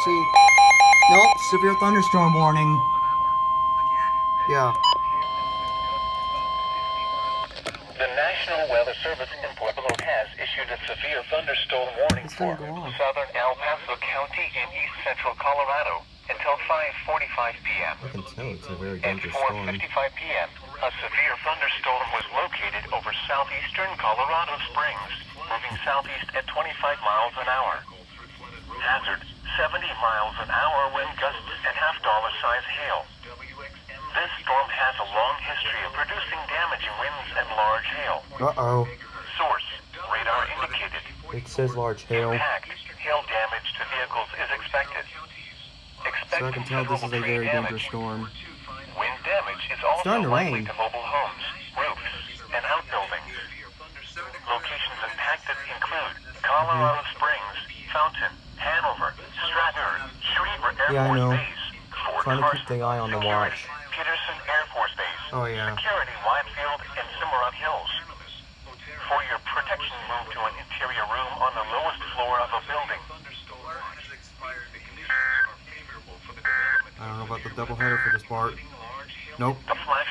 see. Nope, severe thunderstorm warning. Yeah. The National Weather Service in Pueblo has issued a severe thunderstorm warning for southern El Paso County and east central Colorado until 5:45 p.m. I can tell it's a very At dangerous storm. 4:55 p.m., a severe thunderstorm was located over southeastern Colorado Springs, moving southeast at 25 miles an hour. Hazard, 70 miles an hour wind gusts and half-dollar-size hail. This storm has a long history of producing damaging winds and large hail. Uh-oh. Source, radar indicated. It says large hail. Impact, hail damage to vehicles is expected. So I can tell this is a very dangerous storm. Wind damage is also starting to likely rain. to mobile homes, roofs, and outbuildings. Locations impacted include Colorado Springs, Fountain, Hanover, Stratford, Schriever Air Yeah, I Force know. Base, Fort Trying to keep Carson, the eye on the Security, watch. Peterson Air Force Base, Oh, yeah. Security, Whitefield, and Cimarron Hills. For your protection, move to an interior room on the lowest floor of a building. I don't know about the doubleheader for this part. Nope. The flash